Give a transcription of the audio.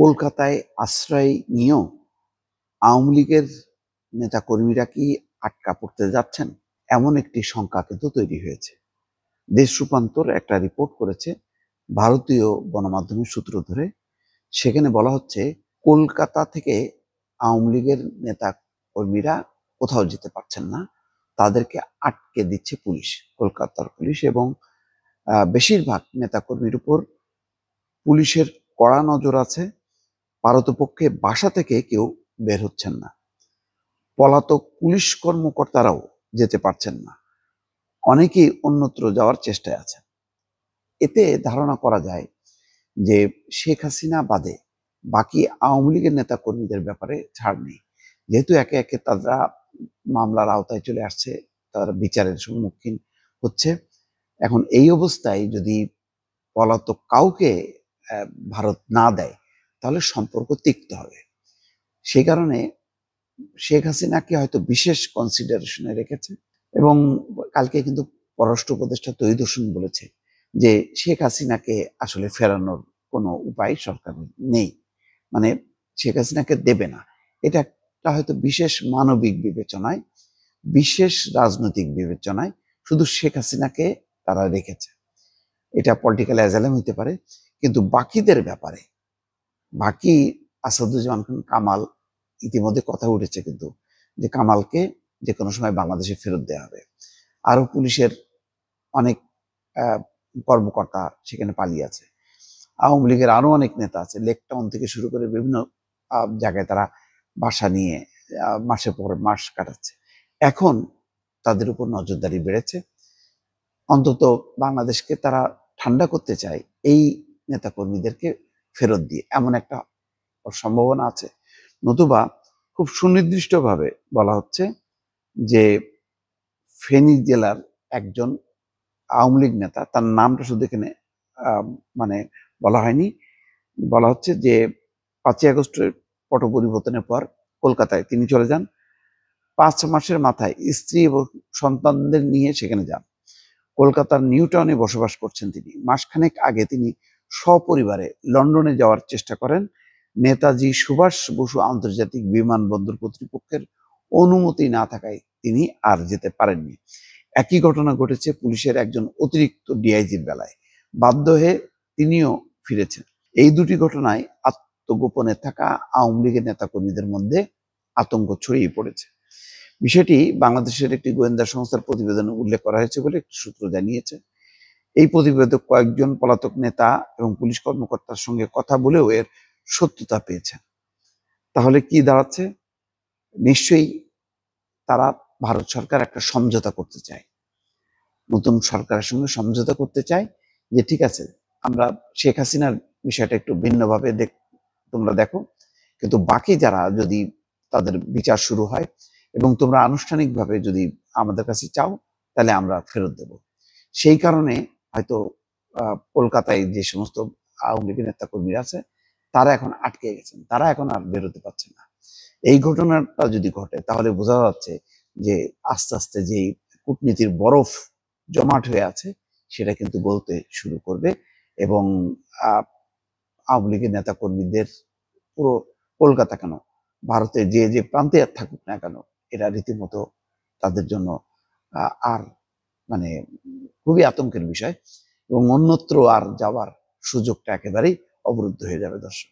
কলকাতায় আশ্রয় নিয়েও আওয়ামী লীগের নেতাকর্মীরা কি আটকা পড়তে যাচ্ছেন, এমন একটি শঙ্কা কিন্তু তৈরি হয়েছে। দেশ রূপান্তর একটা রিপোর্ট করেছে ভারতীয় গণমাধ্যমের সূত্র ধরে। সেখানে বলা হচ্ছে কলকাতা থেকে আওয়ামী লীগের নেতা কর্মীরা কোথাও যেতে পারছেন না, তাদেরকে আটকে দিচ্ছে পুলিশ, কলকাতার পুলিশ। এবং বেশিরভাগ নেতাকর্মীর উপর পুলিশের কড়া নজর আছে। পারতপক্ষে বাসা থেকে কেউ বের হচ্ছেন না, পলাতক পুলিশ কর্মকর্তারাও যেতে পারছেন না, অনেকেই অন্যত্র যাওয়ার চেষ্টায় আছেন। এতে ধারণা করা যায় যে শেখ হাসিনা বাদে বাকি আওয়ামী লীগের নেতা কর্মীদের ব্যাপারে ছাড় নেই, যেহেতু একে একে তারা মামলার আওতায় চলে আসছে, তারা বিচারের সম্মুখীন হচ্ছে। এখন এই অবস্থায় যদি পলাতক কাউকে ভারত না দেয়, তাহলে সম্পর্ক তিক্ত হবে। সেই কারণে শেখ হাসিনাকে হয়তো বিশেষ কনসিডারেশনে রেখেছে। এবং কালকে কিন্তু পররাষ্ট্র উপদেষ্টা তৌহিদ হোসেন বলেছে যে শেখ হাসিনাকে আসলে ফেরানোর কোনো উপায় সরকারের নেই, মানে শেখ হাসিনাকে দেবে না। এটা একটা হয়তো বিশেষ মানবিক বিবেচনায়, বিশেষ রাজনৈতিক বিবেচনায় শুধু শেখ হাসিনাকে তারা রেখেছে। এটা পলিটিক্যাল অ্যাজালেম হইতে পারে, কিন্তু বাকিদের ব্যাপারে, বাকি আসাদুজ্জামান খান কামাল, ইতিমধ্যে কথা উঠেছে কিন্তু যে কামালকে যে কোনো সময় বাংলাদেশে ফেরত দেওয়া হবে। আরো পুলিশের অনেক কর্মকর্তা সেখানে পালিয়ে আছে। আওয়ামী লীগের আরো অনেক নেতা আছে, লেক টাউন থেকে শুরু করে বিভিন্ন জায়গায় তারা বাসা নিয়ে মাসের পর মাস কাটাচ্ছে। এখন তাদের উপর নজরদারি বেড়েছে। অন্তত বাংলাদেশকে তারা ঠান্ডা করতে চায় এই নেতাকর্মীদেরকে ফেরত দিয়ে, এমন একটা সম্ভাবনা আছে। নতুবা খুব সুনির্দিষ্টভাবে বলা হচ্ছে যে ফেনী জেলার একজন আওয়ামী লীগ নেতা, তার নামটা শুধু এখানে মানে বলা হয়নি, বলা হচ্ছে যে 5ই আগস্টের পট পরিবর্তনের পর কলকাতায় তিনি চলে যান। 5 মাসের মাথায় স্ত্রী এবং সন্তানদের নিয়ে সেখানে যান। কলকাতার নিউ টাউনে বসবাস করছেন তিনি। মাসখানেক আগে তিনি সপরিবারে লন্ডনে যাওয়ার চেষ্টা করেন। নেতাজি সুভাষ বসু আন্তর্জাতিক বিমানবন্দর কর্তৃপক্ষের অনুমতি না থাকায় তিনি আর যেতে পারেননি। একই ঘটনা ঘটেছে পুলিশের একজন অতিরিক্ত ডিআইজির বেলায়। বাধ্য হয়ে তিনিও ফিরেছেন। এই দুটি ঘটনায় আত্মগোপনে থাকা আওয়ামী লীগের নেতাকর্মীদের মধ্যে আতঙ্ক ছড়িয়ে পড়েছে। বিষয়টি বাংলাদেশের একটি গোয়েন্দা সংস্থার প্রতিবেদনে উল্লেখ করা হয়েছে বলে একটি সূত্র জানিয়েছে। এই প্রতিবেদক কয়েকজন পলাতক নেতা এবং পুলিশ কর্মকর্তার সঙ্গে কথা বলেও এর সত্যতা পেয়েছেন। তাহলে কি দাঁড়াচ্ছে? নিশ্চয়ই তারা ভারত সরকার একটা সমঝোতা করতে চায়, নতুন সরকারের সঙ্গে সমঝোতা করতে চায় যে ঠিক আছে, আমরা শেখ হাসিনার বিষয়টা একটু ভিন্নভাবে তোমরা দেখো, কিন্তু বাকি যারা যদি তাদের বিচার শুরু হয় এবং তোমরা আনুষ্ঠানিকভাবে যদি আমাদের কাছে চাও, তাহলে আমরা ফেরত দেব। সেই কারণে হয়তো কলকাতায় যে সমস্ত আওয়ামী লীগের নেতা কর্মীরা আছে, তারা এখন আটকে গেছেন, তারা এখন আর বেরোতে পারছে না। এই ঘটনাটা যদি ঘটে, তাহলে বোঝা যাচ্ছে যে আস্তে আস্তে যে কূটনীতির বরফ জমাট হয়ে আছে, সেটা কিন্তু গলতে শুরু করবে। এবং আওয়ামী লীগের নেতা কর্মীদের পুরো কলকাতা কেন, ভারতের যে যে প্রান্তে থাকুক না কেন, এটা রীতিমতো তাদের জন্য আর মানে খুবই আতঙ্কের বিষয়, এবং অন্যত্র আর যাওয়ার সুযোগটা একেবারেই অবরুদ্ধ হয়ে যাবে। দর্শক।